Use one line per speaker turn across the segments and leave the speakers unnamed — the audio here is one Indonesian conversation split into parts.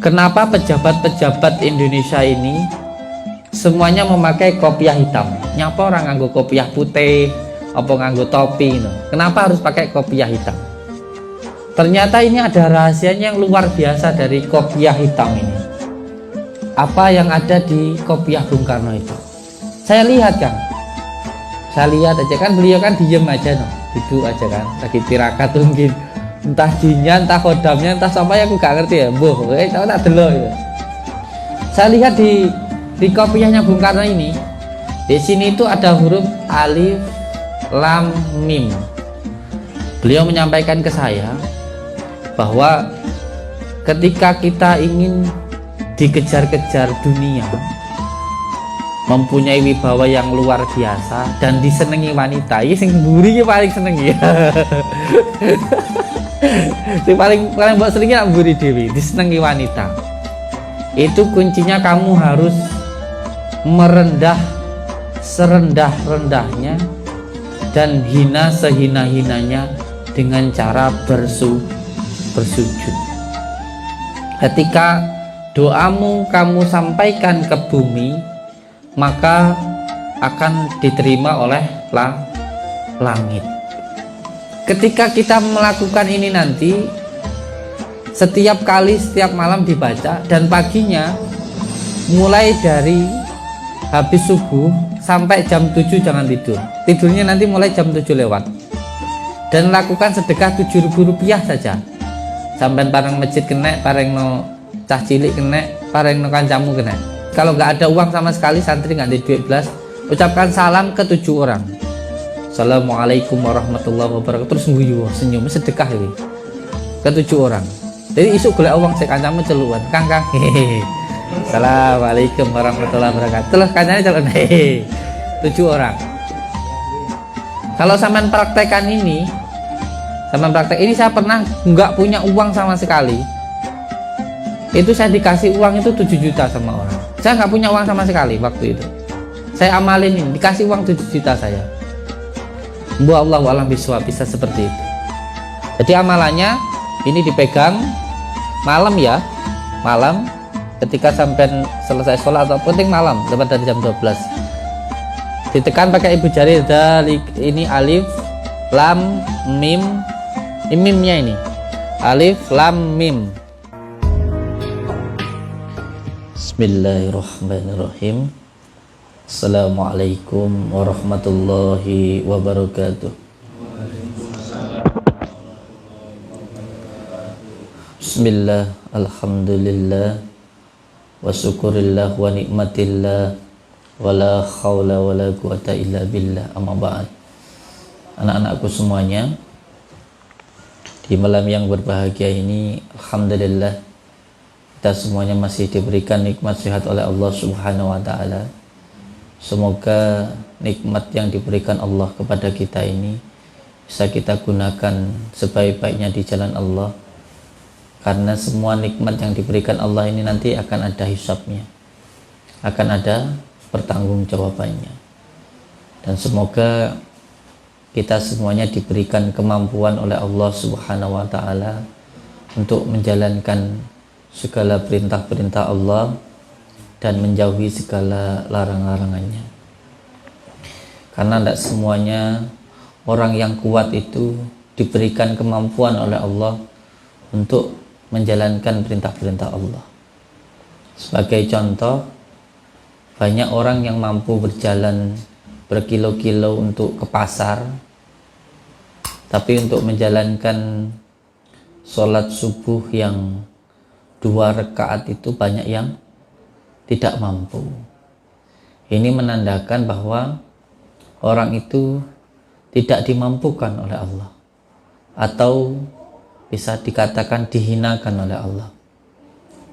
Kenapa pejabat-pejabat Indonesia ini semuanya memakai kopiah hitam? Nyapa orang nganggo kopiah putih, apa nganggo topi? Kenapa harus pakai kopiah hitam? Ternyata ini ada rahasianya yang luar biasa dari kopiah hitam ini. Apa yang ada di kopiah Bung Karno itu? Saya lihat Kang, saya lihat aja kan, beliau kan diem aja duduk aja kan, lagi tirakat mungkin, entah jinnya, entah kodamnya, entah apa ya, aku gak ngerti ya. Tahu tak delok ya. Saya lihat di kopiahnya Bung Karno ini, di sini itu ada huruf alif, lam, mim. Beliau menyampaikan ke saya bahwa ketika kita ingin dikejar-kejar dunia, mempunyai wibawa yang luar biasa dan disenangi wanita, ini sing mburi paling seneng ya. Sing paling buat seringnya mburi dewi, disenangi wanita. Itu kuncinya kamu harus merendah serendah-rendahnya dan hina sehina-hinanya dengan cara bersujud. Ketika doamu kamu sampaikan ke bumi, maka akan diterima oleh langit. Ketika kita melakukan ini nanti, setiap malam dibaca, dan paginya mulai dari habis subuh sampai jam 7 jangan tidur. Tidurnya nanti mulai jam 7 lewat. Dan lakukan sedekah Rp7.000 saja. Sampai parang masjid kena, pareng no cah cilik kena, pareng no kancamu kena. Kalau nggak ada uang sama sekali, santri nggak ada duit belas, ucapkan salam ke 7 orang. Assalamualaikum warahmatullahi wabarakatuh. Terus guyu senyum sedekah ini ke 7 orang. Jadi isuk golek uang sik kancamu celuan. Kang hehehe. Assalamualaikum warahmatullahi wabarakatuh. Terus kancane celuk hehehe. 7 orang. Kalau sampean praktekkan ini, saya pernah nggak punya uang sama sekali. Itu saya dikasih uang itu 7 juta sama orang. Saya nggak punya uang sama sekali waktu itu. Saya amalin ini, dikasih uang 7 juta saya. Bu Allah alam biswa, bisa seperti itu. Jadi amalannya ini dipegang malam ya, malam ketika sampai selesai sholat atau penting malam, dapat dari jam 12. Ditekan pakai ibu jari, ini alif, lam, mim, mimnya ini alif, lam, mim. Bismillahirrahmanirrahim. Assalamualaikum warahmatullahi wabarakatuh. Bismillah, alhamdulillah, wa syukurillah wa nikmatillah, wa la khawla wa la quwata illa billah, amma ba'd. Anak-anakku semuanya, di malam yang berbahagia ini, alhamdulillah, kita semuanya masih diberikan nikmat sehat oleh Allah Subhanahu wa ta'ala. Semoga nikmat yang diberikan Allah kepada kita ini bisa kita gunakan sebaik-baiknya di jalan Allah, karena semua nikmat yang diberikan Allah ini nanti akan ada hisabnya, akan ada pertanggungjawabannya. Dan semoga kita semuanya diberikan kemampuan oleh Allah Subhanahu wa ta'ala untuk menjalankan segala perintah-perintah Allah dan menjauhi segala larang-larangannya. Karena tidak semuanya orang yang kuat itu diberikan kemampuan oleh Allah untuk menjalankan perintah-perintah Allah. Sebagai contoh, banyak orang yang mampu berjalan berkilo-kilo untuk ke pasar, tapi untuk menjalankan sholat subuh yang 2 rakaat itu banyak yang tidak mampu. Ini menandakan bahwa orang itu tidak dimampukan oleh Allah, atau bisa dikatakan dihinakan oleh Allah.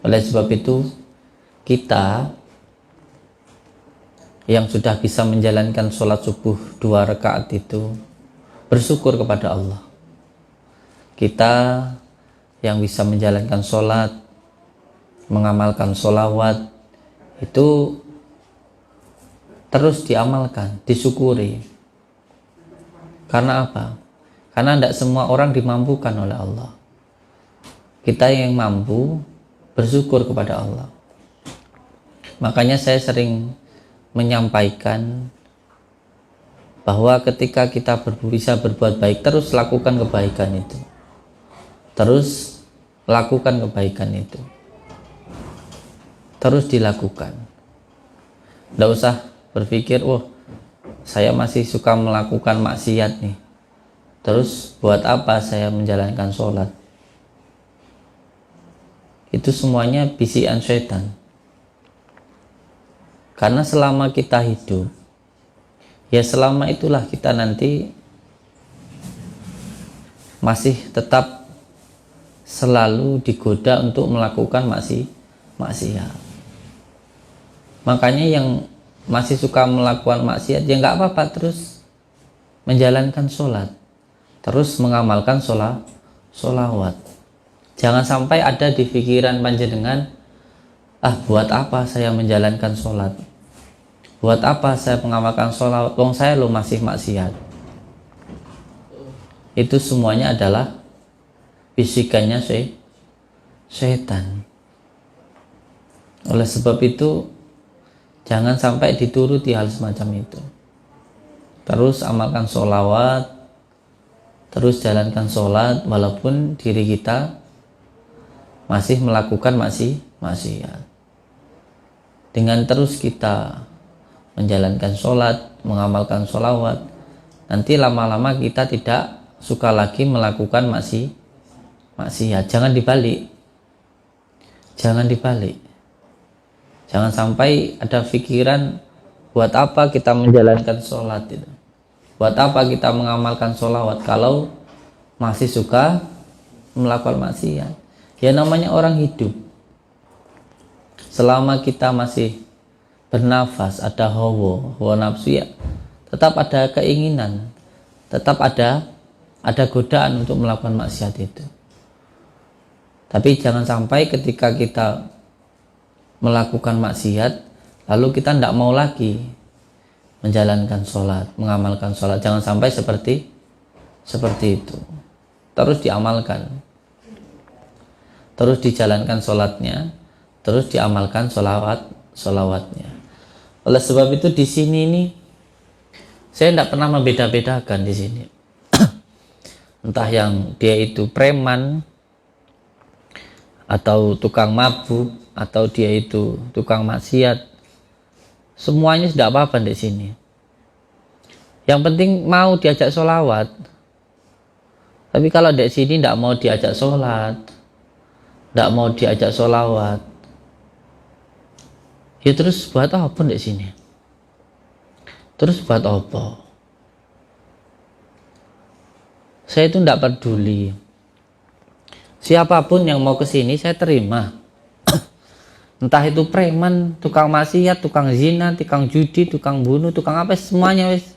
Oleh sebab itu, kita yang sudah bisa menjalankan sholat subuh 2 rakaat itu bersyukur kepada Allah. Kita yang bisa menjalankan sholat, mengamalkan sholawat, itu terus diamalkan, disyukuri. Karena apa? Karena tidak semua orang dimampukan oleh Allah. Kita yang mampu bersyukur kepada Allah. Makanya saya sering menyampaikan bahwa ketika kita bisa berbuat baik, terus lakukan kebaikan itu. Terus lakukan kebaikan itu. Terus dilakukan. Tidak usah berpikir, saya masih suka melakukan maksiat nih. Terus buat apa saya menjalankan sholat? Itu semuanya bisikan syaitan. Karena selama kita hidup, ya selama itulah kita nanti masih tetap selalu digoda untuk melakukan maksiat. Makanya yang masih suka melakukan maksiat, ya nggak apa-apa, terus menjalankan sholat, terus mengamalkan sholawat. Jangan sampai ada di pikiran panjenengan, buat apa saya menjalankan sholat, buat apa saya mengamalkan sholawat, wong saya lo masih maksiat. Itu semuanya adalah bisikannya syaitan. Oleh sebab itu, jangan sampai dituruti hal semacam itu. Terus amalkan sholawat, terus jalankan sholat, walaupun diri kita masih melakukan maksiat. Dengan terus kita menjalankan sholat, mengamalkan sholawat, nanti lama-lama kita tidak suka lagi melakukan maksiat. Jangan dibalik. Jangan sampai ada pikiran, buat apa kita menjalankan sholat itu, buat apa kita mengamalkan sholawat kalau masih suka melakukan maksiat. Ya namanya orang hidup, selama kita masih bernafas, ada hawa nafsu, ya tetap ada keinginan, tetap ada godaan untuk melakukan maksiat itu. Tapi jangan sampai ketika kita melakukan maksiat, lalu kita tidak mau lagi menjalankan sholat, mengamalkan sholat. Jangan sampai seperti itu. Terus diamalkan, terus dijalankan sholatnya, terus diamalkan sholawatnya. Oleh sebab itu di sini nih, saya tidak pernah membeda-bedakan di sini. Entah yang dia itu preman, atau tukang mabuk, atau dia itu tukang maksiat, semuanya tidak apa-apa di sini. Yang penting mau diajak sholawat. Tapi kalau di sini tidak mau diajak sholat, tidak mau diajak sholawat, ya terus buat apa di sini? Terus buat apa? Saya itu tidak peduli. Siapapun yang mau ke sini saya terima. Entah itu preman, tukang maksiat, tukang zina, tukang judi, tukang bunuh, tukang apa, semuanya wis.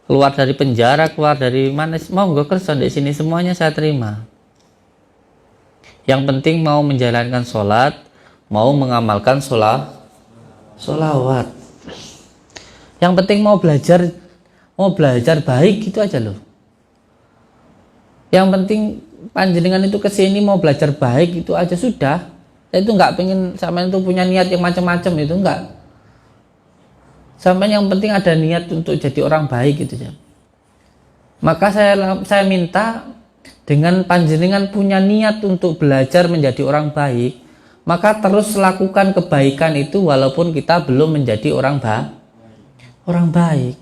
Keluar dari penjara, keluar dari mana, mau nggak kerja di sini, semuanya saya terima. Yang penting mau menjalankan sholat, mau mengamalkan sholawat. Yang penting mau belajar baik, gitu aja loh. Yang penting panjenengan itu kesini mau belajar baik, itu aja sudah. Saya itu nggak pengen sampai itu punya niat yang macam-macam, itu enggak. Sampai yang penting ada niat untuk jadi orang baik, gitu ya. Maka saya minta, dengan panjenengan punya niat untuk belajar menjadi orang baik, maka terus lakukan kebaikan itu walaupun kita belum menjadi orang baik.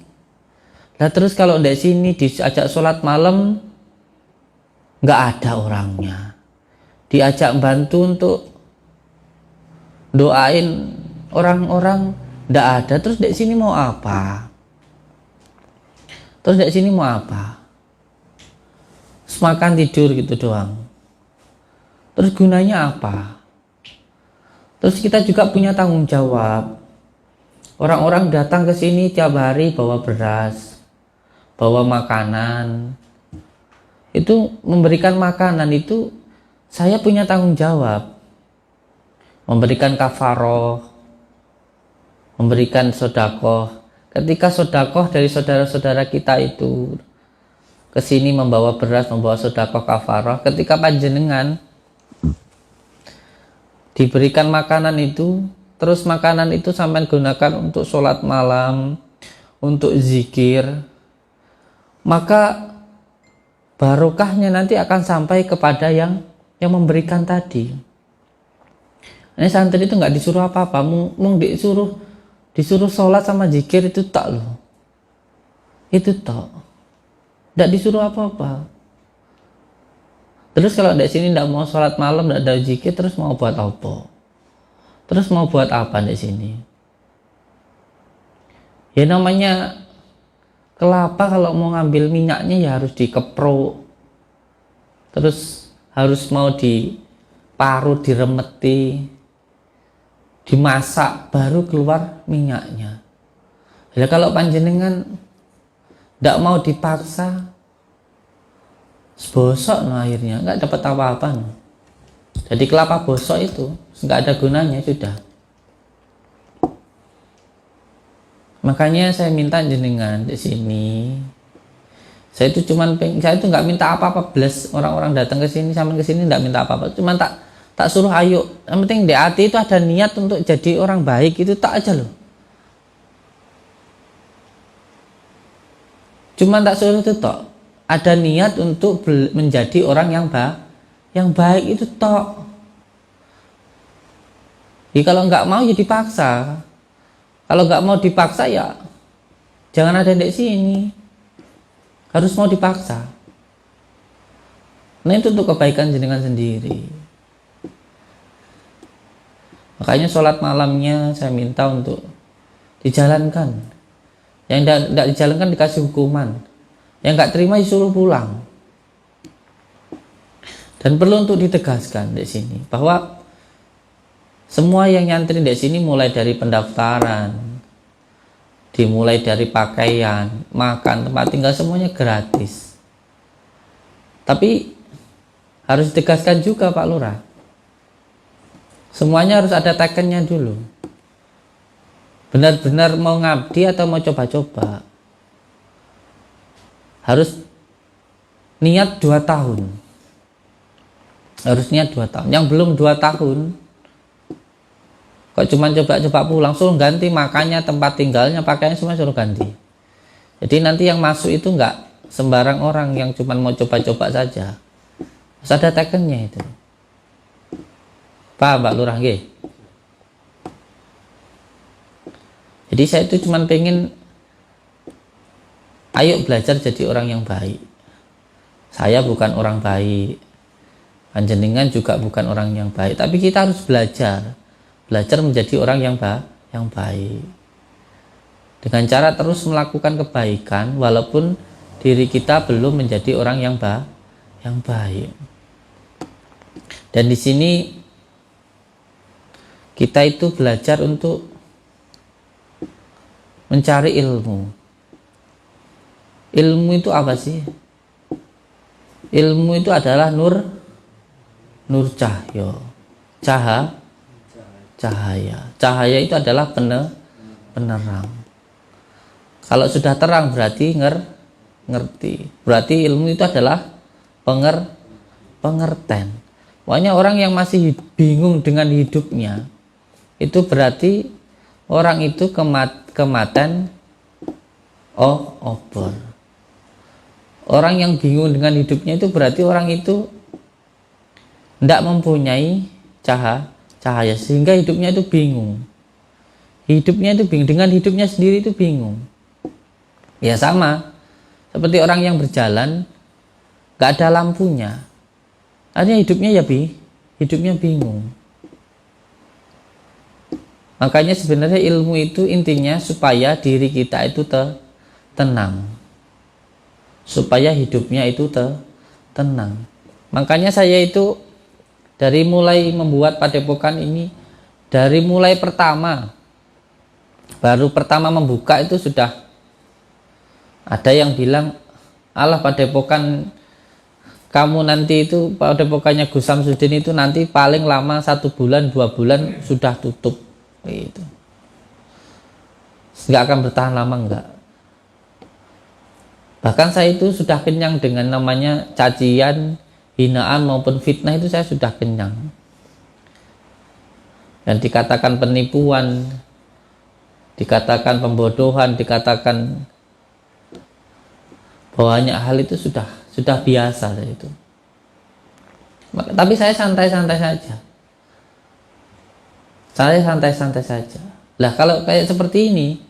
Nah terus kalau di sini diajak sholat malam, nggak ada orangnya. Diajak bantu untuk doain orang-orang, nggak ada. Terus di sini mau apa? Makan tidur gitu doang. Terus gunanya apa? Terus kita juga punya tanggung jawab. Orang-orang datang ke sini tiap hari bawa beras, bawa makanan. Itu memberikan makanan itu saya punya tanggung jawab. Memberikan kafaroh, memberikan sodakoh. Ketika sodakoh dari saudara-saudara kita itu kesini membawa beras, membawa sodakoh kafaroh, ketika panjenengan diberikan makanan itu, terus makanan itu sampean gunakan untuk sholat malam, untuk zikir, maka barokahnya nanti akan sampai kepada yang memberikan tadi. Ini santri itu nggak disuruh apa-apa, mung disuruh sholat sama zikir itu tak loh, itu tak, nggak disuruh apa-apa. Terus kalau di sini nggak mau sholat malam, nggak ada zikir, terus mau buat apa? Terus mau buat apa di sini? Ya namanya kelapa, kalau mau ngambil minyaknya ya harus dikepruk, terus harus mau diparut, diremeti, dimasak, baru keluar minyaknya. Ya kalau panjenengan tidak mau dipaksa, bosok no, akhirnya nggak dapat apa-apa no. Jadi kelapa bosok itu nggak ada gunanya sudah. Makanya saya minta jenengan di sini, saya itu nggak minta apa-apa, bless orang-orang datang ke sini, sampai ke sini nggak minta apa-apa, cuman tak suruh ayo, yang penting di hati itu ada niat untuk jadi orang baik, itu tak aja loh. Cuman tak suruh itu tok, ada niat untuk menjadi orang yang baik itu tok. Jadi kalau nggak mau ya dipaksa. Kalau nggak mau dipaksa ya jangan ada di sini. Harus mau dipaksa. Nah itu untuk kebaikan jenengan sendiri. Makanya sholat malamnya saya minta untuk dijalankan. Yang tidak dijalankan dikasih hukuman. Yang nggak terima disuruh pulang. Dan perlu untuk ditegaskan di sini bahwa semua yang nyantri di sini, mulai dari pendaftaran, dimulai dari pakaian, makan, tempat tinggal, semuanya gratis. Tapi harus ditegaskan juga Pak Lurah, semuanya harus ada tekennya dulu. Benar-benar mau ngabdi atau mau coba-coba. Harus niat 2 tahun. Harus niat 2 tahun. Yang belum 2 tahun, kok cuma coba-coba pulang, suruh ganti makannya, tempat tinggalnya, pakaiannya semua suruh ganti. Jadi nanti yang masuk itu nggak sembarang orang yang cuma mau coba-coba saja. Harus ada tekennya itu. Pak Lurah nggih? Jadi saya itu cuma pengen ayo belajar jadi orang yang baik. Saya bukan orang baik, panjenengan juga bukan orang yang baik, tapi kita harus belajar menjadi orang yang baik. Dengan cara terus melakukan kebaikan walaupun diri kita belum menjadi orang yang baik. Dan di sini kita itu belajar untuk mencari ilmu. Ilmu itu apa sih? Ilmu itu adalah nur cahyo. Cahaya. Cahaya itu adalah penerang. Kalau sudah terang berarti ngerti. Berarti ilmu itu adalah pengertian. Pokoknya orang yang masih bingung dengan hidupnya, itu berarti orang itu kematian obor. Orang yang bingung dengan hidupnya itu berarti orang itu tidak mempunyai cahaya sehingga hidupnya itu bingung. Dengan hidupnya sendiri itu bingung. Ya sama seperti orang yang berjalan nggak ada lampunya, artinya hidupnya bingung. Makanya sebenarnya ilmu itu intinya supaya diri kita itu tenang, supaya hidupnya itu tenang. Makanya saya itu dari mulai membuat padepokan ini, dari mulai baru pertama membuka itu sudah ada yang bilang, alah padepokan kamu nanti itu, padepokannya Gus Samsudin itu nanti paling lama 1 bulan 2 bulan sudah tutup gitu. Nggak akan bertahan lama, enggak. Bahkan saya itu sudah kenyang dengan namanya cacian, hinaan maupun fitnah, itu saya sudah kenyang. yang dikatakan penipuan, dikatakan pembodohan, dikatakan banyak hal itu sudah biasa itu. Tapi saya santai-santai saja. Saya santai-santai saja. Lah kalau kayak seperti ini,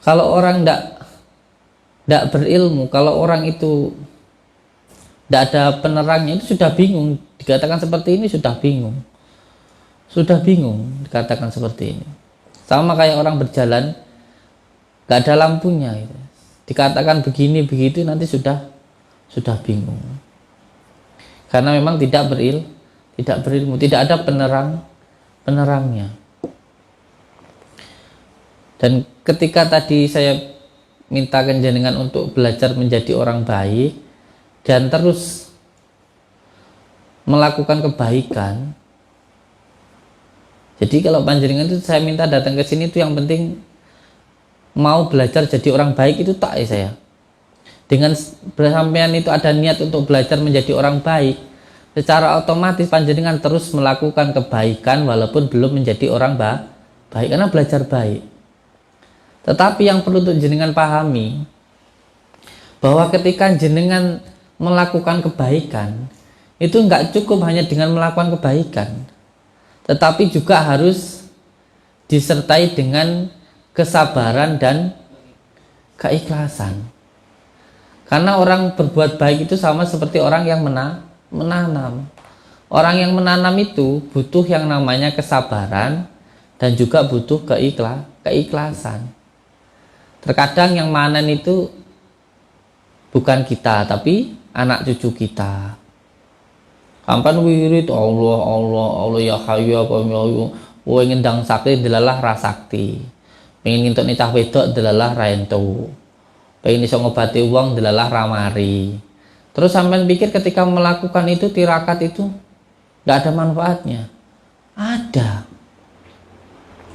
kalau orang tidak berilmu, kalau orang itu tidak ada penerangnya, itu sudah bingung. Dikatakan seperti ini sudah bingung. Sudah bingung dikatakan seperti ini. Sama kayak orang berjalan nggak ada lampunya gitu. Dikatakan begini begitu nanti sudah bingung. Karena memang tidak berilmu, tidak ada penerangnya. Dan ketika tadi saya mintakan jenengan untuk belajar menjadi orang baik dan terus melakukan kebaikan. Jadi kalau panjenengan itu saya minta datang ke sini itu yang penting mau belajar jadi orang baik itu tak ya saya. Dengan bersampean itu ada niat untuk belajar menjadi orang baik, secara otomatis panjenengan terus melakukan kebaikan walaupun belum menjadi orang baik karena belajar baik. Tetapi yang perlu untuk jenengan pahami bahwa ketika jenengan melakukan kebaikan itu nggak cukup hanya dengan melakukan kebaikan, tetapi juga harus disertai dengan kesabaran dan keikhlasan. Karena orang berbuat baik itu sama seperti orang yang menanam. Orang yang menanam itu butuh yang namanya kesabaran dan juga butuh keikhlasan. Terkadang yang manen itu bukan kita, tapi anak cucu kita. Kampan wirid Allah ya Hayyu ya Qayyum. Kowe ngendang sakti delalah ra sakti. Pengen ngintuk nicah wedok delalah ra entuk. Pengen iso ngobati wong delalah ra mari. Terus sampean pikir ketika melakukan itu tirakat itu enggak ada manfaatnya? Ada.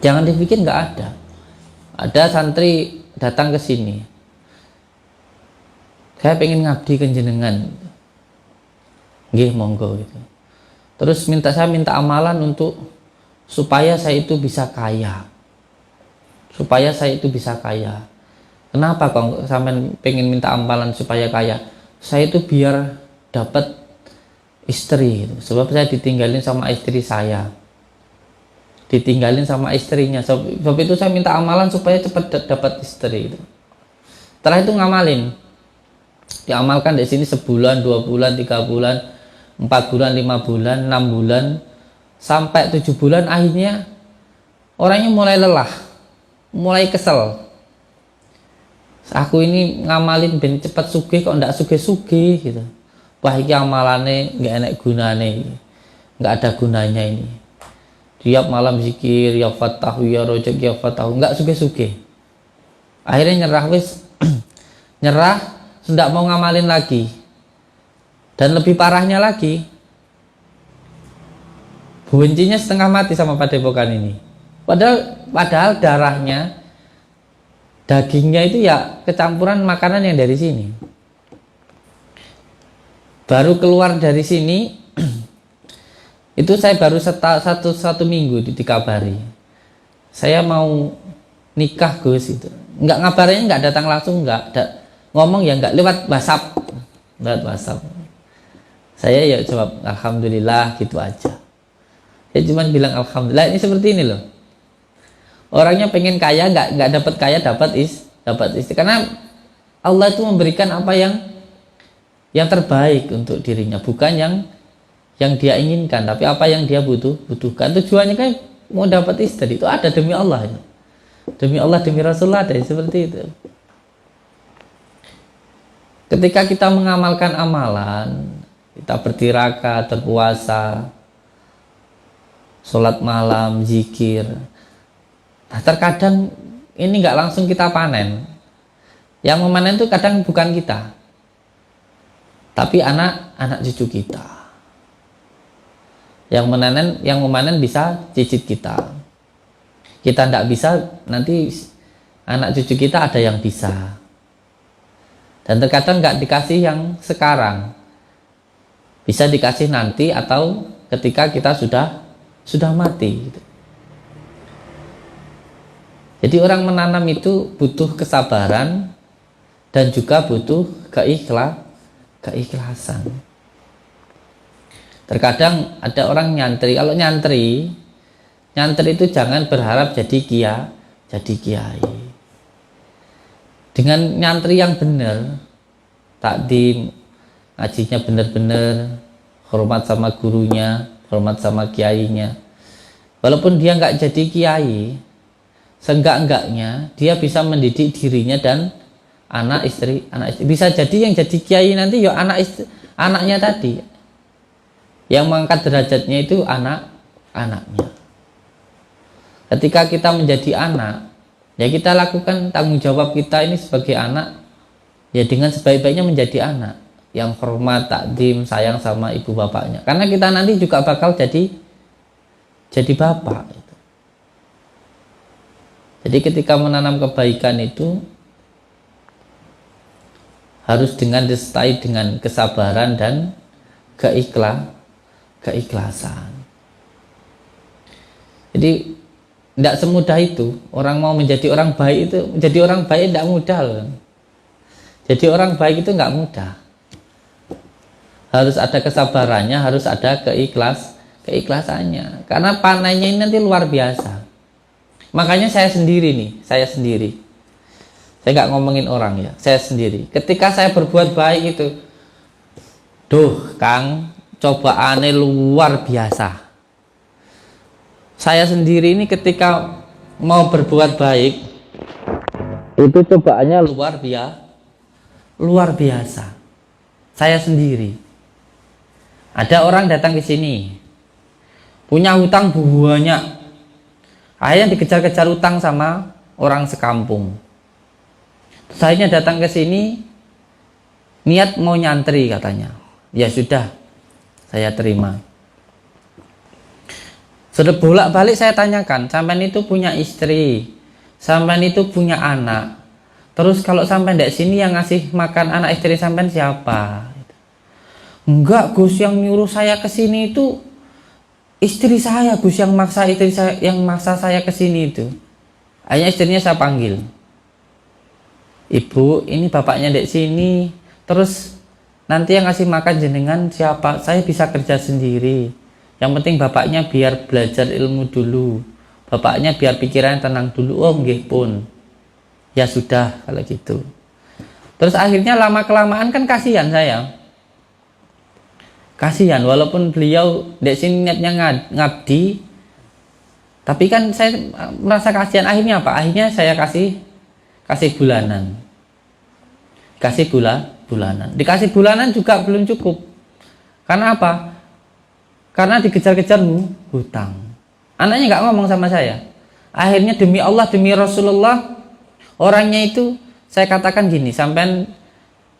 Jangan dipikir enggak ada. Ada santri datang ke sini. Saya pengen ngabdi ke jenengan. Nggih, monggo gitu. Terus saya minta amalan untuk supaya saya itu bisa kaya. Supaya saya itu bisa kaya. Kenapa kok sampean pengen minta amalan supaya kaya? Saya itu biar dapat istri gitu. Sebab saya ditinggalin sama istri saya. Ditinggalin sama istrinya. Sebab itu saya minta amalan supaya cepat dapat istri itu. Setelah itu ngamalin. Diamalkan di sini sebulan, 2 bulan, 3 bulan, 4 bulan, 5 bulan, 6 bulan, sampai 7 bulan akhirnya orangnya mulai lelah, mulai kesel. Aku ini ngamalin ben cepat sugih kok ndak sugih-sugih gitu. Wah, iki amalane nggak enak gunane, nggak ada gunanya ini. Tiap malam zikir, ya fatahu, ya rojak, ya fatahu, nggak sugih-sugih. Akhirnya nyerah wis, nyerah, sudah mau ngamalin lagi. Dan lebih parahnya lagi, bencinya setengah mati sama padepokan ini. Padahal darahnya, dagingnya itu ya kecampuran makanan yang dari sini. Baru keluar dari sini, itu saya baru satu minggu dikabari. Saya mau nikah Gus itu. Nggak ngabarinnya, nggak datang langsung, ngomong ya nggak lewat WhatsApp. Saya ya jawab alhamdulillah gitu aja. Saya cuma bilang alhamdulillah. Ini seperti ini loh. Orangnya pengen kaya, nggak dapat kaya, dapat istri. Karena Allah itu memberikan apa yang terbaik untuk dirinya, bukan yang dia inginkan, tapi apa yang dia butuhkan. Tujuannya kan mau dapat istri itu ada demi Allah. Demi Allah, demi Rasulullah, ada seperti itu. Ketika kita mengamalkan amalan, kita bertirakat, berpuasa, sholat malam, zikir. Nah, terkadang ini nggak langsung kita panen. Yang memanen itu kadang bukan kita, tapi anak cucu kita. Yang memanen bisa cicit kita. Kita tidak bisa, nanti anak cucu kita ada yang bisa. Dan terkadang nggak dikasih yang sekarang, bisa dikasih nanti atau ketika kita sudah sudah mati gitu. Jadi orang menanam itu butuh kesabaran dan juga butuh keikhlasan. Terkadang ada orang nyantri. Kalau nyantri itu jangan berharap jadi kiai. Dengan nyantri yang benar, takdim, ngajinya benar-benar, hormat sama gurunya, hormat sama kiainya. Walaupun dia nggak jadi kiai, seenggak-enggaknya dia bisa mendidik dirinya dan anak istri. Bisa jadi yang jadi kiai nanti ya anaknya tadi, yang mengangkat derajatnya itu anaknya. Ketika kita menjadi anak, ya kita lakukan tanggung jawab kita ini sebagai anak, ya dengan sebaik-baiknya menjadi anak yang hormat, takdim, sayang sama ibu bapaknya. Karena kita nanti juga bakal jadi bapak. Jadi ketika menanam kebaikan itu harus disertai dengan kesabaran dan keikhlasan. Jadi tidak semudah itu. Orang mau menjadi orang baik itu, menjadi orang baik tidak mudah loh. Jadi orang baik itu nggak mudah. Harus ada kesabarannya, harus ada keikhlasannya. Karena panennya ini nanti luar biasa. Makanya saya sendiri. Saya nggak ngomongin orang ya, saya sendiri. Ketika saya berbuat baik itu, Kang, cobaannya luar biasa. Saya sendiri ini ketika mau berbuat baik itu cobaannya luar biasa. Saya sendiri. Ada orang datang ke sini, punya hutang banyak. Akhirnya dikejar-kejar utang sama orang sekampung. Saya datang ke sini, niat mau nyantri katanya. Ya sudah, saya terima. Sudah bolak-balik saya tanyakan, sampean itu punya istri, sampean itu punya anak. Terus kalau sampean dari sini yang ngasih makan anak istri sampean siapa? Enggak, Gus, yang nyuruh saya ke sini itu istri saya, Gus, yang maksa saya ke sini itu. Akhirnya istrinya saya panggil. Ibu, ini bapaknya dek sini. Terus nanti yang ngasih makan jenengan siapa? Saya bisa kerja sendiri. Yang penting bapaknya biar belajar ilmu dulu. Bapaknya biar pikirannya tenang dulu. Oh nggih pun. Ya sudah kalau gitu. Terus akhirnya lama-kelamaan kan kasihan saya. Kasihan walaupun beliau dek sini niatnya ngabdi. Tapi kan saya merasa kasihan. Akhirnya apa? Akhirnya saya kasih bulanan. Bulanan. Dikasih bulanan juga belum cukup. Karena apa? Karena dikejar-kejar hutang. Anaknya nggak ngomong sama saya. Akhirnya demi Allah, demi Rasulullah, orangnya itu saya katakan gini, sampean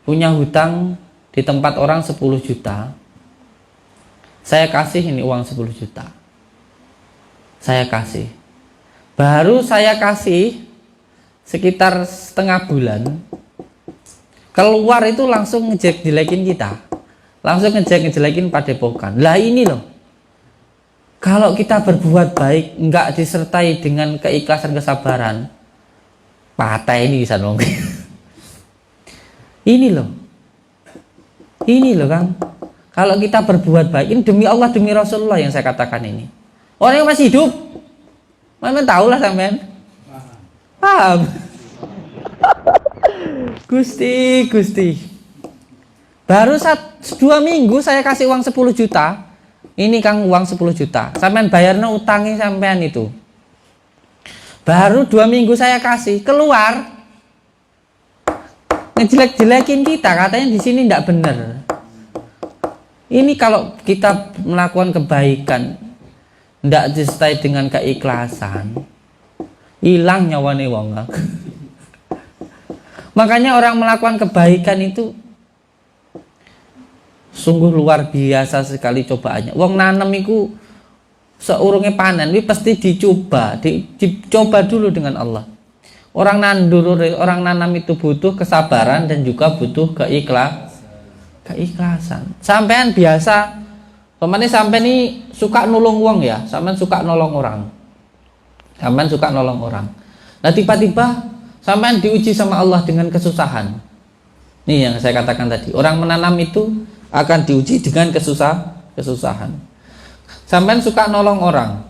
punya hutang di tempat orang 10 juta. Saya kasih ini uang 10 juta. Saya kasih. Baru saya kasih sekitar setengah bulan. Keluar itu langsung ngejelekin kita. Langsung ngejelekin padepokan. Lah ini loh, kalau kita berbuat baik nggak disertai dengan keikhlasan kesabaran, patah ini bisa dong. Ini loh Kang, kalau kita berbuat baik ini demi Allah, demi Rasulullah yang saya katakan ini. Orang yang masih hidup, mana tahu lah sampean. Paham? Gusti. Baru 2 minggu saya kasih uang 10 juta. Ini Kang uang 10 juta. Sampean bayarnya utangnya sampean itu. Baru 2 minggu saya kasih, keluar ngejelek-jelekin kita, katanya di sini tidak benar. Ini kalau kita melakukan kebaikan tidak disertai dengan keikhlasan, hilang nyawane wong. Makanya orang melakukan kebaikan itu sungguh luar biasa sekali cobaannya. Wong nanem iku seurunge panen ini pasti dicoba dulu dengan Allah. Orang nanam itu butuh kesabaran dan juga butuh keikhlasan. Sampean biasa Pemane sampai nih suka nolong wong ya, sampean suka nolong orang. Sampean suka nolong orang. Nah tiba-tiba sampean diuji sama Allah dengan kesusahan. Nih yang saya katakan tadi, orang menanam itu akan diuji dengan kesusahan. Sampean suka nolong orang.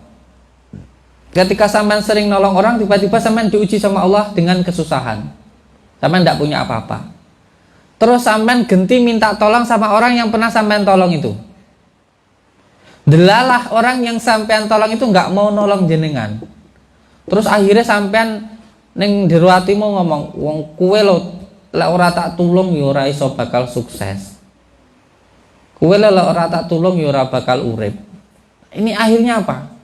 Ketika sampean sering nolong orang, tiba-tiba sampean diuji sama Allah dengan kesusahan. Sampean tidak punya apa-apa. Terus sampean genti minta tolong sama orang yang pernah sampean tolong itu. Delalah orang yang sampean tolong itu nggak mau nolong jenengan. Terus akhirnya sampean ning jero atimu ngomong, wong kue lo lek ora tak tulung ya ora iso bakal sukses. Kue lek ora tak tulung ya ora bakal urip. Ini akhirnya apa?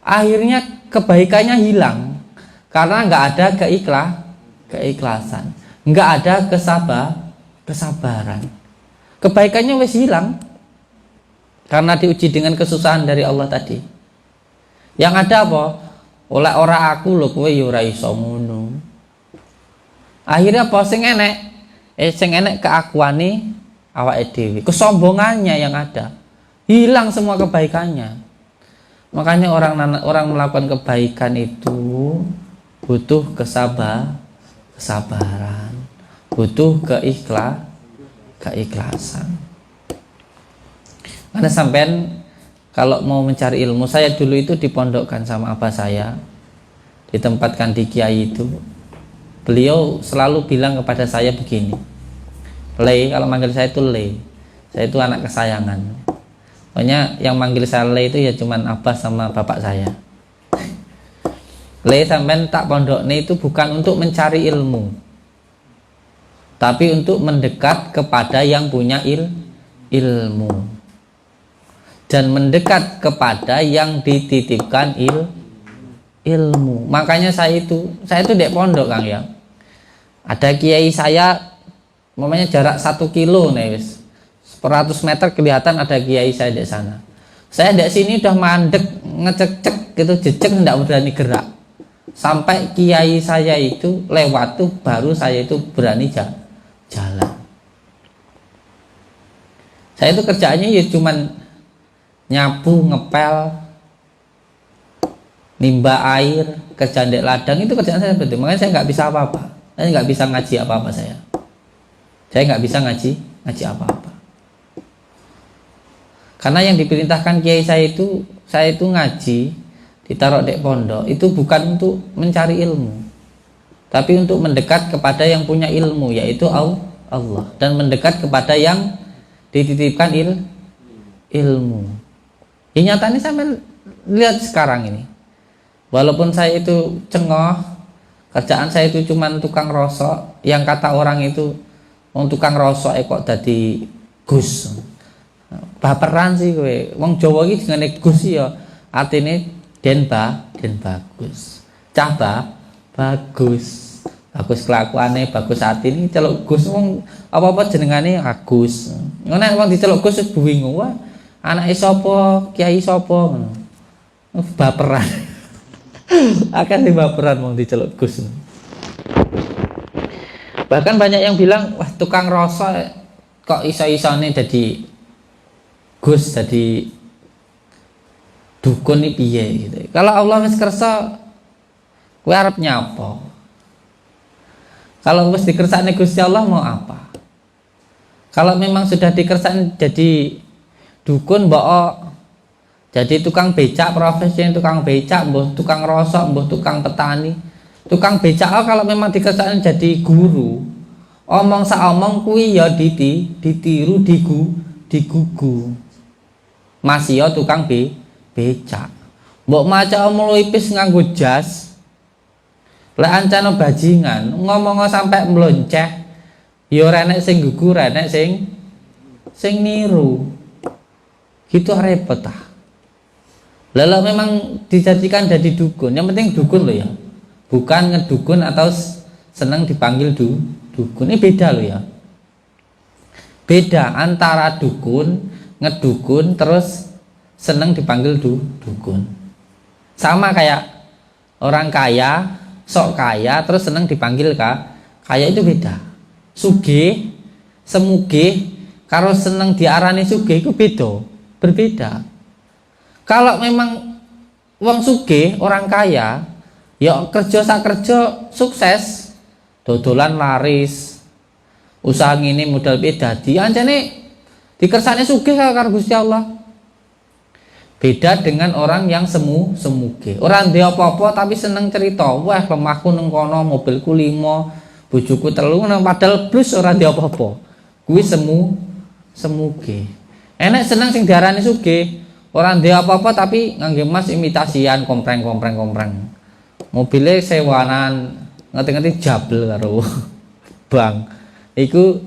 Akhirnya kebaikannya hilang karena nggak ada keikhlasan, nggak ada kesabaran. Kebaikannya wis hilang karena diuji dengan kesusahan dari Allah tadi. Yang ada apa? Oleh ora aku lho kowe ya ora iso ngono. Akhirnya apa sing enek keakuane awake dhewe, kesombongannya yang ada. Hilang semua kebaikannya. Makanya orang melakukan kebaikan itu butuh kesabaran, butuh keikhlasan. Karena sampean kalau mau mencari ilmu, saya dulu itu dipondokkan sama abah saya, ditempatkan di kiai itu. Beliau selalu bilang kepada saya begini, Le, kalau manggil saya itu Le, saya itu anak kesayangan. Pokoknya yang manggil saya Le itu ya cuman abah sama bapak saya. Le, sampean tak pondoknya itu bukan untuk mencari ilmu, tapi untuk mendekat kepada yang punya ilmu. Dan mendekat kepada yang dititipkan ilmu. Makanya saya itu dek pondok Kang ya. Ada kiai saya, namanya jarak 1 kilo nih wis. 100 meter kelihatan ada kiai saya di sana. Saya di sini udah mandek, ngecek gitu, jejak tidak berani gerak. Sampai kiai saya itu lewat tuh baru saya itu berani jalan. Saya itu kerjaannya ya cuman nyapu, ngepel, nimba air, kerjaan dek ladang, itu kerjaan saya seperti itu. Makanya saya nggak bisa apa-apa. Saya nggak bisa ngaji apa-apa saya. Saya nggak bisa ngaji apa-apa. Karena yang diperintahkan kiai saya itu ngaji, ditaruh dek pondok, itu bukan untuk mencari ilmu, tapi untuk mendekat kepada yang punya ilmu, yaitu Allah, dan mendekat kepada yang dititipkan ilmu. Ya nyatanya sampai lihat sekarang ini, walaupun saya itu cengoh, kerjaan saya itu cuman tukang rosok, yang kata orang itu tukang rosok kok dadi Gus. Baperan sih kowe. Wong Jawa iki jenenge Gus ya artine den bagus. Cah bagus. Bagus kelakuane, bagus atine, celuk Gus wong apa-apa jenengane Agus. Ngono wong diceluk Gus bingung wae. Anake sapa, kiai sapa ngono. Baperan. Akan di baperan wong diceluk Gus. Bahkan banyak yang bilang, wah tukang rosok kok iso-isone jadi Gus, jadi dukun iki piye gitu. Kalau Allah wis kersa kowe arep nyapa? Kalau wis dikersakne Gusti Allah mau apa? Kalau memang sudah dikersakne jadi dukun mbok jadi tukang becak, profesi tukang becak, mbuh tukang rosok, mbuh tukang petani. Tukang becak kalau memang dikersakne jadi guru, omong sak omong kuwi ya ditiru digugu. Masih ya tukang becak. Mbok maca omlipis nganggo jas. Lek ancana bajingan ngomong sampai mlonceh, ya ora enek sing gugu, ora enek sing niru. Gitu repot ah. Lalu memang dijadikan jadi dukun, yang penting dukun loh ya, bukan ngedukun atau senang dipanggil dukun. Ini beda loh ya, beda antara dukun, ngedukun, terus senang dipanggil dukun. Sama kayak orang kaya, sok kaya, terus senang dipanggil kaya, itu beda. Sugih, semugih, karo senang diarani sugih itu beda. berbeda. Kalau memang wong sugih, orang kaya, ya kerja sak kerja sukses, dodolan laris, usaha ngene modal piye dadi, ancene dikersane sugih karo Gusti Allah. Beda dengan orang yang semuge. Orang dia apa-apa tapi seneng cerita. Wah, lemahku nang kono, mobilku 5, bojoku 3, nang padahal plus orang dia apa-apa. Kuwi semuge. Enek seneng sing diarani sugih. Orang dia apa-apa tapi ngangge emas imitasian, kompreng. Mobilnya sewanan, ngerti-ngerti jabel karo bang. Iku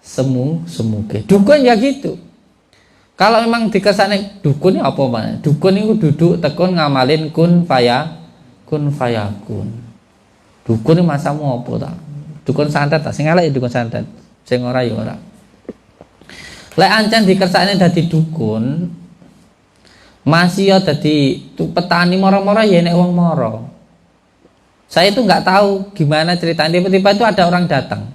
semuge. Dukun ya gitu. Kalau memang dikersane dukun ya apa mana? Dukun itu duduk tekun ngamalin kun fayakun. Dukun itu masamu apa tak? Dukun santet tak? Sing elek dukun santet, sing ora ya ora. Lek ancen dikersane dadi dukun, masih ya dadi petani moro-moro ya nek wong moro. Saya itu nggak tahu gimana ceritanya, tiba-tiba itu ada orang datang.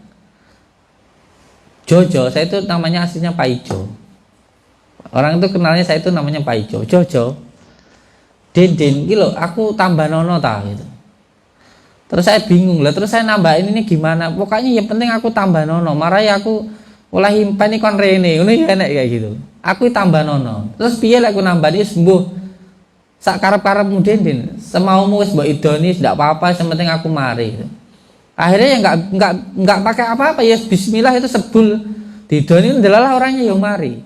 Jojo, saya itu namanya aslinya Pak Ijo. Orang itu kenalnya saya itu namanya Pak Ijo. Jojo, Den gitu, aku tambah nono tak gitu. Terus saya bingung lah, terus saya nambahin ini gimana? Pokoknya yang penting aku tambah nono. Marah ya aku oleh himpan ini kon rene, ini enak kayak gitu. Aku tambah nono. Terus piye lah aku nambah dia sembuh. Sak karep-karepmu Den, semaumu wis mbok idoni, ndak apa-apa, yang penting aku mari. Gitu. Akhirnya ya nggak pakai apa-apa ya, Bismillah itu sebul didoni, ndelalah orangnya yang mari.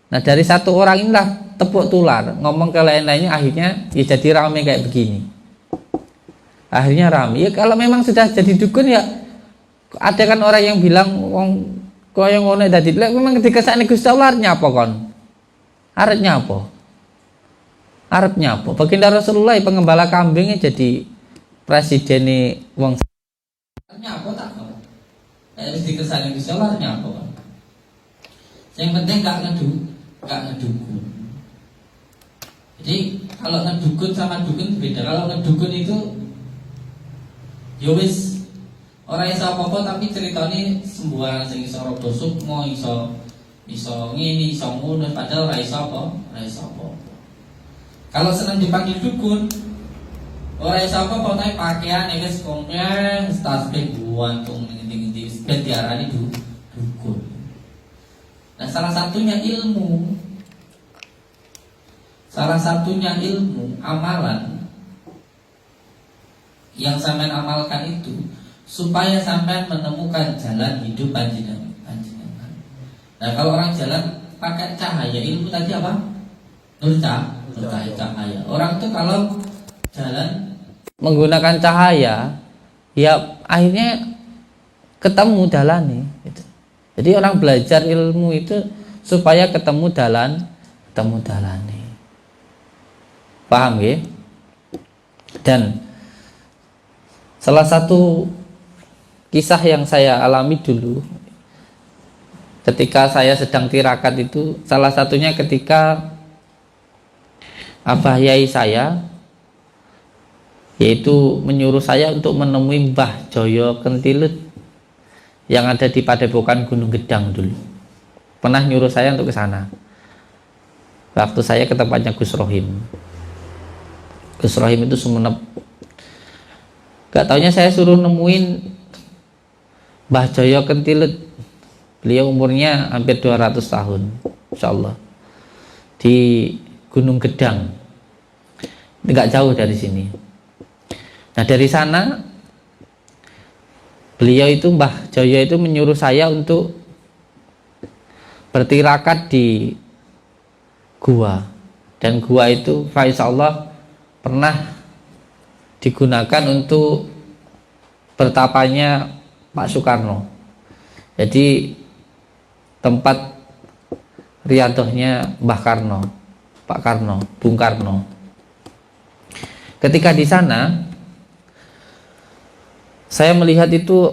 Nah dari satu orang inilah tepuk tular, ngomong ke lain-lainnya, akhirnya ya jadi ramai kayak begini. Akhirnya ramai. Ya kalau memang sudah jadi dukun ya, ada kan orang yang bilang wong koyo ngono dadi lek memang dikesane Gusti Allah arep nyapa kon? Arep nyapa? Arep nyapa? Baginda Rasulullah pengembala kambingnya jadi presiden wong nyapa tak kon? Wis dikesane Gusti Allah nyapa kon? Yang penting gak ngedukun. Jadi kalau ngedukun sama dukun beda. Kalau ngedukun itu ya wis ora iso apa-apa tapi ceritane sembuhan sing iso rada sukma, iso ngene, iso ngono, padahal ora iso apa? Ora iso apa. Kalau seneng dipanggil dukun, ora iso apa-apa tapi pakaian wis kompleng, tasbih buantung ngendi-ngendi ben diarani dukun. Nah salah satunya ilmu, amalan yang sampean amalkan itu supaya sampean menemukan jalan hidup panjenengan. Nah kalau orang jalan pakai cahaya, ilmu tadi apa? Nur cahaya. Orang itu kalau jalan menggunakan cahaya, ya akhirnya ketemu jalannya. Gitu. Jadi orang belajar ilmu itu supaya ketemu jalannya. Paham ya? Dan salah satu kisah yang saya alami dulu ketika saya sedang tirakat itu, salah satunya ketika abah yai saya yaitu menyuruh saya untuk menemui Mbah Joyo Kentilut yang ada di Padepokan Gunung Gedang dulu. Pernah nyuruh saya untuk ke sana. Waktu saya ke tempatnya Gus Rohim. Gus Rohim itu Sumenep. Gak taunya saya suruh nemuin Mbah Joyo Kentilut. Beliau umurnya hampir 200 tahun, insyaallah. Di Gunung Gedang. Gak jauh dari sini. Nah dari sana beliau itu Mbah Joyo itu menyuruh saya untuk bertirakat di gua, dan gua itu insyaallah pernah digunakan untuk bertapanya Pak Soekarno. Jadi tempat riadohnya Mbah Karno, Pak Karno, Bung Karno. Ketika di sana saya melihat itu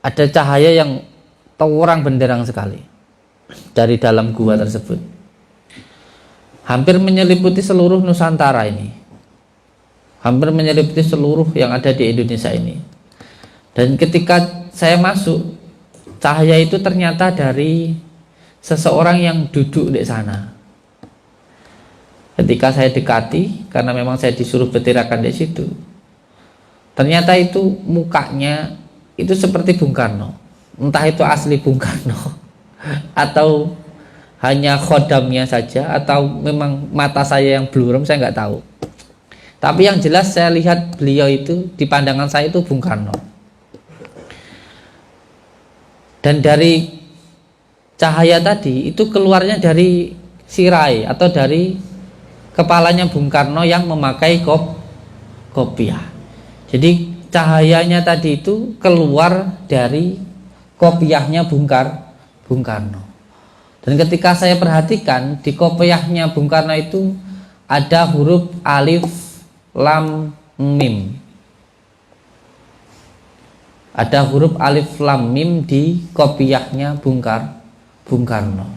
ada cahaya yang terang benderang sekali dari dalam gua tersebut, hampir menyeliputi seluruh Nusantara ini, hampir menyeliputi seluruh yang ada di Indonesia ini. Dan ketika saya masuk, cahaya itu ternyata dari seseorang yang duduk di sana. Ketika saya dekati, karena memang saya disuruh bertirakan di situ, ternyata itu mukanya itu seperti Bung Karno. Entah itu asli Bung Karno atau hanya khodamnya saja, atau memang mata saya yang blurem, saya nggak tahu. Tapi yang jelas saya lihat beliau itu di pandangan saya itu Bung Karno. Dan dari cahaya tadi itu keluarnya dari sirai atau dari kepalanya Bung Karno yang memakai kopiah. Jadi cahayanya tadi itu keluar dari kopiahnya Bung Karno. Dan ketika saya perhatikan di kopiahnya Bung Karno itu ada huruf alif lam mim. Ada huruf alif lam mim di kopiahnya Bung Karno.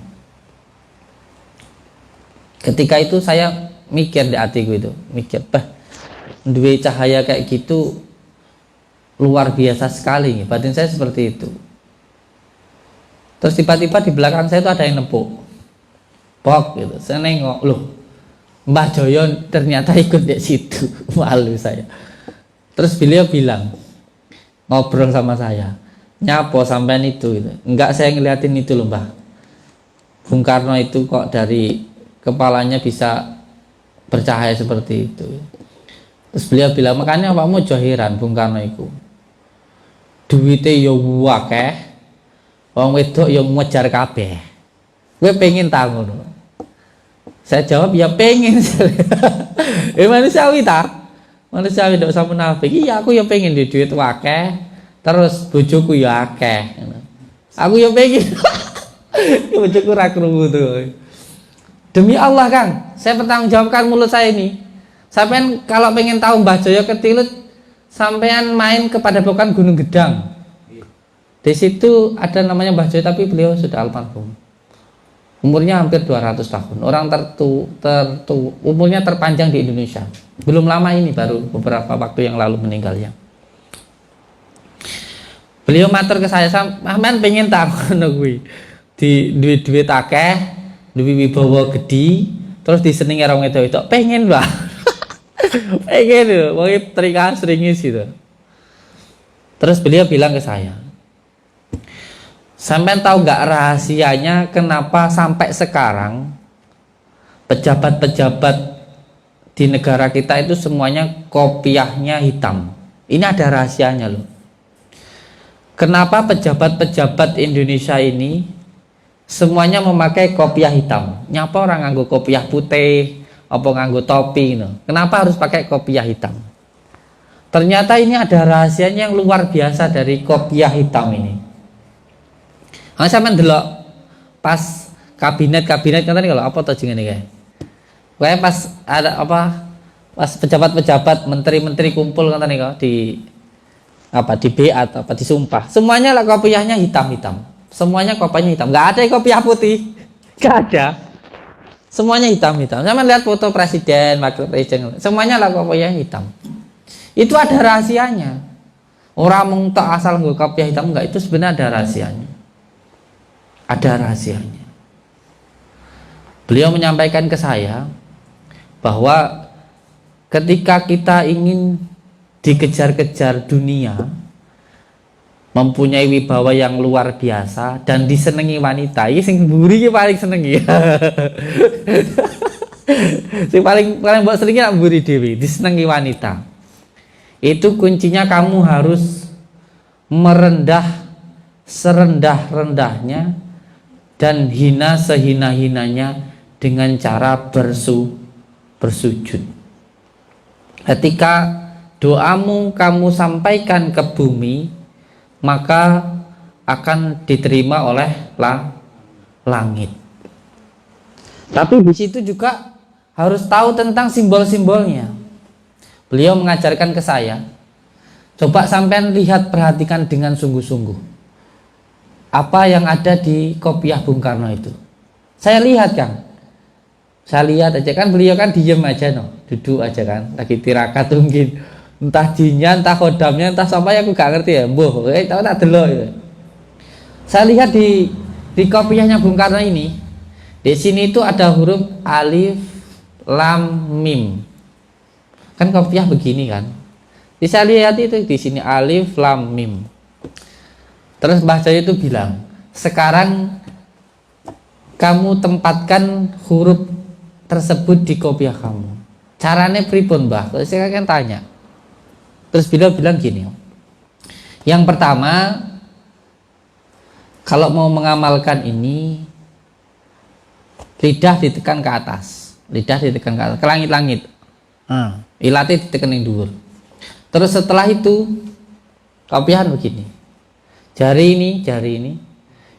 Ketika itu saya mikir di hatiku itu, duwe cahaya kayak gitu luar biasa sekali, batin saya seperti itu. Terus tiba-tiba di belakang saya itu ada yang nepuk, pok gitu. Saya nengok, loh, Mbah Joyo ternyata ikut di situ. Malu saya. Terus beliau bilang, ngobrol sama saya, nyapo sampean itu gitu. Enggak, saya ngeliatin itu loh Mbah, Bung Karno itu kok dari kepalanya bisa bercahaya seperti itu. Terus beliau bilang, makanya awakmu johiran Bung Karno itu duwite yo akeh, wong wedok yo ngejar kabeh, gue pengen tahu ngono. Saya jawab, ya pengen. Manusiawi ta? Manusiawi ndak usah munafik. Iya, aku ya pengen di duit akeh, terus bojoku ya akeh. Aku ya pengen. Bojoku ra krungu tuh. Demi Allah Kang, saya bertanggung jawabkan mulut saya ini. Sampean kalau pengen tahu Mbah Joyo Ketilut, sampean main kepada Padepokan Gunung Gedang. Di situ ada namanya Mbah Joyo, tapi beliau sudah almarhum. Umurnya hampir 200 tahun. Orang umurnya terpanjang di Indonesia. Belum lama ini, baru beberapa waktu yang lalu meninggalnya. Beliau matur ke saya, "Sampean pengen tahu kuwi. Di duit-duit akeh, duwe wibawa gedhi, terus disenengi orang itu pengen, Mbak." Pengen lho, wong trika sringis gitu. Terus beliau bilang ke saya, "Sampean tahu nggak rahasianya kenapa sampai sekarang pejabat-pejabat di negara kita itu semuanya kopiahnya hitam? Ini ada rahasianya loh. Kenapa pejabat-pejabat Indonesia ini semuanya memakai kopiah hitam? Nyapa orang nganggo kopiah putih, apa nganggo topi no. Kenapa harus pakai kopiah hitam? Ternyata ini ada rahasianya yang luar biasa dari kopiah hitam ini. Saya mendelok pas kabinet kan tadi kalau apa tuh jenenge kayak. Kayak pas ada apa? Pas pejabat-pejabat, menteri-menteri kumpul kan tadi di apa di BA atau apa disumpah. Semuanya lah kopiahnya hitam-hitam. Semuanya kopiahnya hitam. Enggak ada yang kopiah putih. Enggak ada. Semuanya hitam-hitam. Saya lihat foto presiden, wakil presiden, semuanya lah kopiahnya hitam. Itu ada rahasianya. Orang mung tok asal nggo kopiah hitam enggak, itu sebenarnya ada rahasianya. Ada rahasianya. Beliau menyampaikan ke saya bahwa ketika kita ingin dikejar-kejar dunia, mempunyai wibawa yang luar biasa dan disenangi wanita, ini sing mburi iki paling senengi. Sing paling mbok senengi nak mburi dewi, disenangi wanita. Itu kuncinya kamu harus merendah serendah-rendahnya dan hina sehina-hinanya dengan cara bersujud. Ketika doamu kamu sampaikan ke bumi, maka akan diterima oleh langit. Tapi di situ juga harus tahu tentang simbol-simbolnya. Beliau mengajarkan ke saya, coba sampean lihat, perhatikan dengan sungguh-sungguh apa yang ada di kopiah Bung Karno itu. Saya lihat Kang, saya lihat aja kan, beliau kan diem aja duduk aja kan, lagi tirakat mungkin, entah jinnya, entah khodamnya, entah sampai aku gak ngerti ya, tahu tak delok ya. Saya lihat di kopiahnya Bung Karno ini, di sini itu ada huruf alif lam mim. Kan kopiah begini kan. Bisa lihat itu di sini alif lam mim. Terus Mbah Jaya itu bilang, sekarang kamu tempatkan huruf tersebut di kopiah kamu. Caranya pripun Mbah? Terus saya kan tanya. Terus beliau bilang gini. Yang pertama, kalau mau mengamalkan ini, lidah ditekan ke atas, lidah ditekan ke atas, ke langit-langit. Ilatih ditekan yang dhuwur. Terus setelah itu kopiahan begini. Jari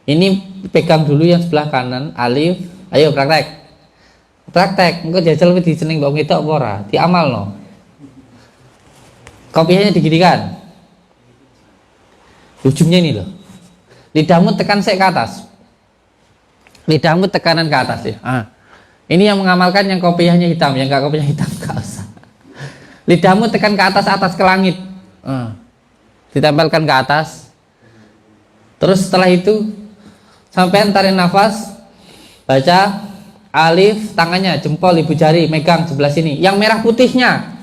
ini pegang dulu yang sebelah kanan, alif. Ayo praktek. Engko jajal wis diseneng mbok ngedok apa ora? Diamalno. Kopiahnya diginikan. Ujungnya ini loh. Lidahmu tekan ke atas. Lidahmu tekanan ke atas ya. Ini yang mengamalkan yang kopiahnya hitam, yang enggak kopiahnya hitam enggak usah. Lidahmu tekan ke atas ke langit. Ditempelkan ke atas. Terus setelah itu sampai tarik nafas, baca alif, tangannya jempol ibu jari megang sebelah sini. Yang merah putihnya.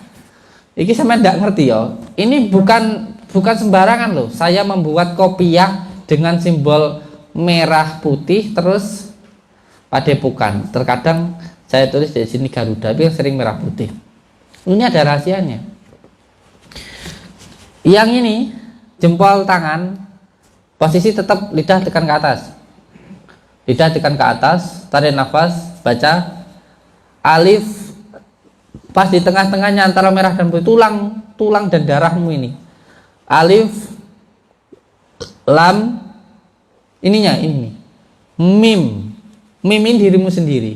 Ini sampai enggak ngerti ya. Ini bukan sembarangan loh. Saya membuat kopiah dengan simbol merah putih terus padepokan. Terkadang saya tulis di sini Garuda, tapi sering merah putih. Ini ada rahasianya. Yang ini jempol tangan, posisi tetap lidah tekan ke atas. Lidah tekan ke atas, tarik nafas, baca alif. Pas di tengah-tengahnya antara merah dan putih, tulang dan darahmu ini. Alif, lam, ininya ini mim ini dirimu sendiri.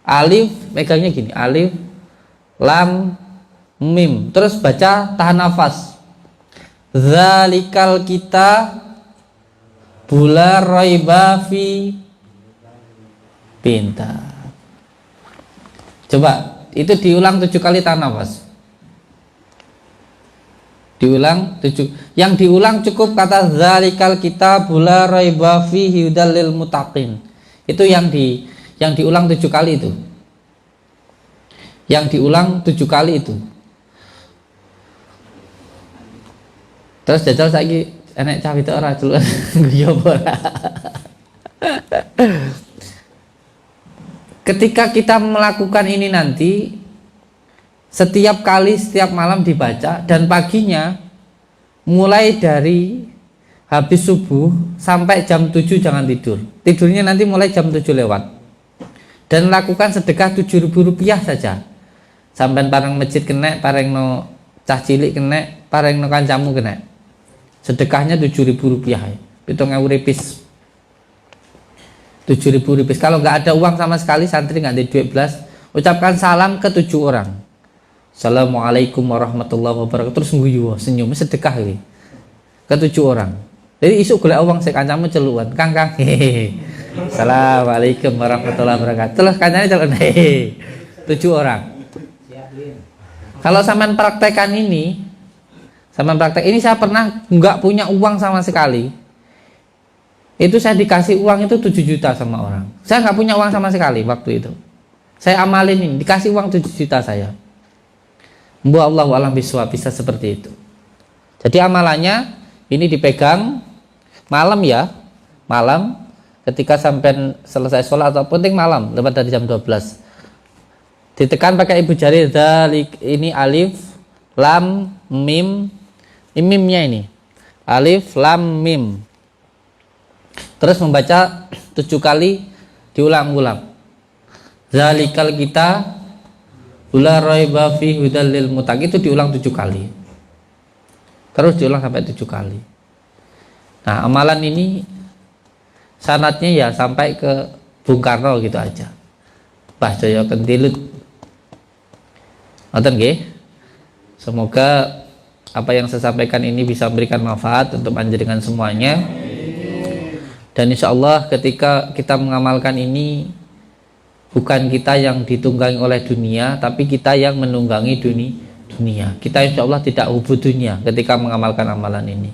Alif megangnya gini, alif lam mim. Terus baca, tahan nafas. Zalikal kita bula raiba fi. Pintar. Coba itu diulang 7 kali, tahan nafas. Diulang 7. Yang diulang cukup kata zalikal kitabul la raiba fihi hudal lil muttaqin. Itu yang diulang 7 kali itu. Yang diulang 7 kali itu. Terus jajal saiki enek cah itu ora celuk guyu ora. Ketika kita melakukan ini nanti, setiap malam dibaca, dan paginya mulai dari habis subuh sampai jam 7 jangan tidur. Tidurnya nanti mulai jam 7 lewat. Dan lakukan sedekah Rp7.000 saja. Sampai parang masjid kena, pareng no cah cilik kena, pareng no kancamu kena. Sedekahnya Rp7.000. Pitung ewu ripis. Rp7.000. Kalau nggak ada uang sama sekali, santri nggak ada duit belas, ucapkan salam ke 7 orang. Assalamualaikum warahmatullahi wabarakatuh. Terus nguyu senyum, sedekah ini ke 7 orang. Jadi isuk golek uang sik kancamu celuan, Kang. Assalamualaikum warahmatullahi wabarakatuh. Terus kancane celuk 7 orang. Kalau sampean praktekan ini, saya pernah nggak punya uang sama sekali. Itu saya dikasih uang itu 7 juta sama orang. Saya nggak punya uang sama sekali waktu itu. Saya amalin ini, dikasih uang 7 juta saya. Mbak Allah alam biswa, bisa seperti itu. Jadi amalannya ini dipegang malam ya, malam ketika sampai selesai sholat atau penting malam lewat dari jam 12. Ditekan pakai ibu jari, ini alif, lam, mim, mimnya ini alif, lam, mim. Terus membaca 7 kali, diulang-ulang. Zalikal kita la raiba fi hudal lil muttaqin, itu diulang 7 kali. Terus diulang sampai 7 kali. Nah, amalan ini sanatnya ya sampai ke Bung Karno gitu aja. Mbah Jaya Kentilut. Ngoten nggih. Semoga apa yang saya sampaikan ini bisa memberikan manfaat untuk panjenengan semuanya. Dan insya Allah ketika kita mengamalkan ini, bukan kita yang ditunggangi oleh dunia, tapi kita yang menunggangi dunia. Kita insya Allah tidak hubud dunia ketika mengamalkan amalan ini.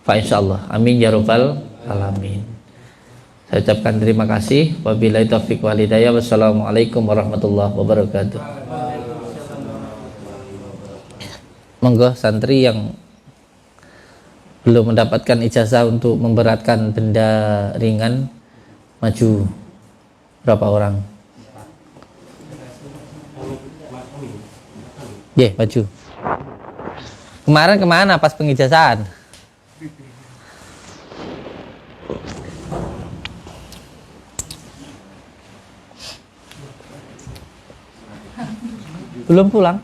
Fa insya Allah, amin ya rabbal alamin. Saya ucapkan terima kasih. Wabillahi taufiq wal hidayah. Wassalamualaikum warahmatullahi wabarakatuh. Monggo santri yang belum mendapatkan ijazah untuk memberatkan benda ringan maju. Berapa orang? Maju. Kemarin kemana pas pengijazahan? Belum pulang?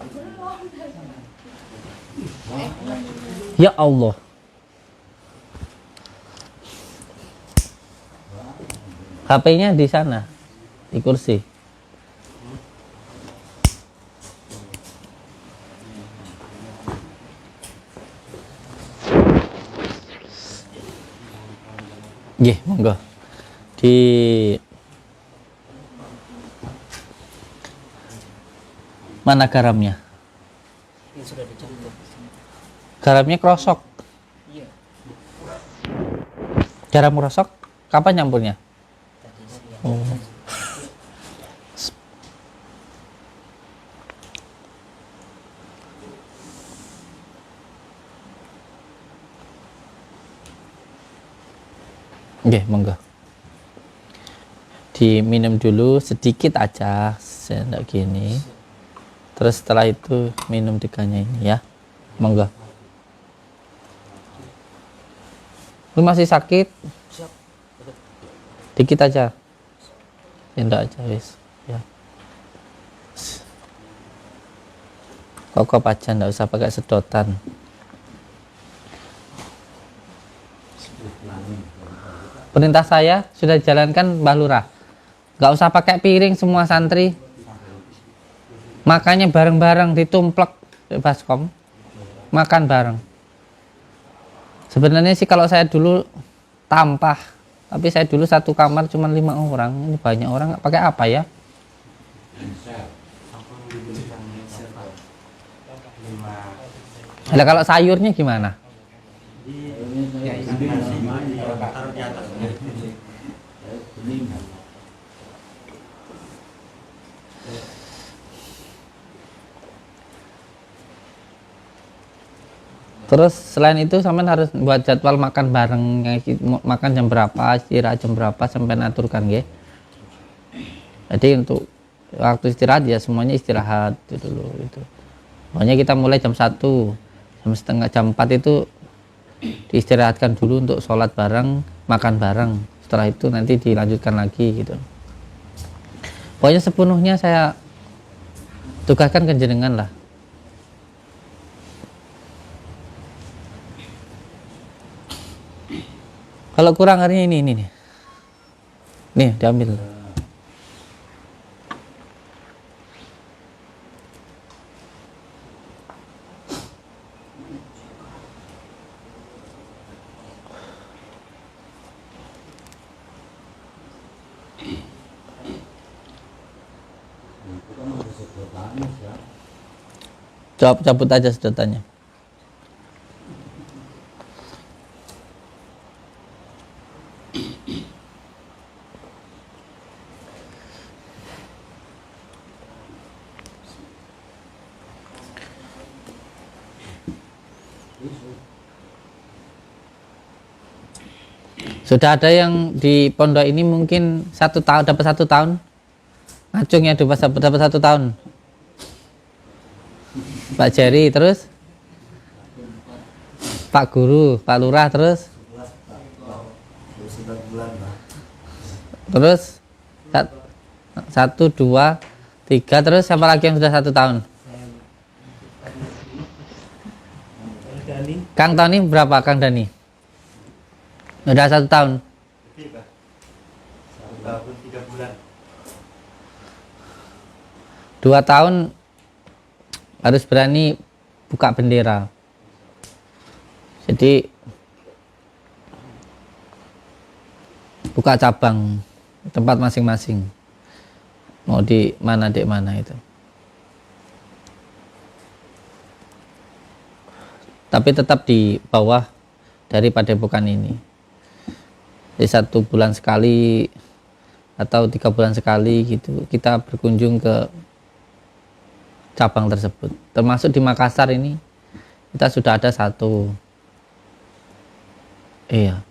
Ya Allah. HP-nya di sana, di kursi. Monggo. Di mana garamnya?
Yang sudah dicampur.
Garamnya krosok.
Iya.
Garam krosok? Kapan nyampurnya?
Tadi siang.
Oh. Monggo. Diminum dulu sedikit aja, sendok gini. Terus setelah itu minum tiganya ini ya. Monggo. Lu masih sakit?
Siap.
Dikit aja. Sendok aja wis. Ya. Kokop aja, nggak usah pakai sedotan. Perintah saya sudah dijalankan Mbah Lurah. Nggak usah pakai piring semua santri. Makanya bareng-bareng ditumplek di baskom. Makan bareng. Sebenarnya sih kalau saya dulu tampah. Tapi saya dulu satu kamar cuma 5 orang. Ini banyak orang, nggak pakai apa ya? Nah, kalau sayurnya gimana? Terus selain itu sampean harus buat jadwal makan bareng, makan jam berapa, istirahat jam berapa sampai aturkan nggih. Jadi untuk waktu istirahat ya semuanya istirahat gitu dulu itu. Pokoknya kita mulai jam 1, jam 4 itu diistirahatkan dulu untuk sholat bareng, makan bareng. Setelah itu nanti dilanjutkan lagi gitu. Pokoknya sepenuhnya saya tugaskan ke jenengan lah. Kalau kurang harinya ini nih. Nih, diambil. Cabut aja sedotannya. Sudah ada yang di pondok ini mungkin 1 tahun dapat 1 tahun, ngacungnya dapat 1 tahun. Pak Jerry, terus Pak Guru, Pak Lurah, terus 1, 2, 3, terus siapa lagi yang sudah 1 tahun? Kang Tony berapa Kang Dani? Udah 1 tahun. 2 tahun harus berani buka bendera. Jadi buka cabang tempat masing-masing. Mau di mana itu. Tapi tetap di bawah dari padepokan ini. Jadi 1 bulan sekali atau 3 bulan sekali gitu kita berkunjung ke cabang tersebut. Termasuk di Makassar ini kita sudah ada satu. Iya.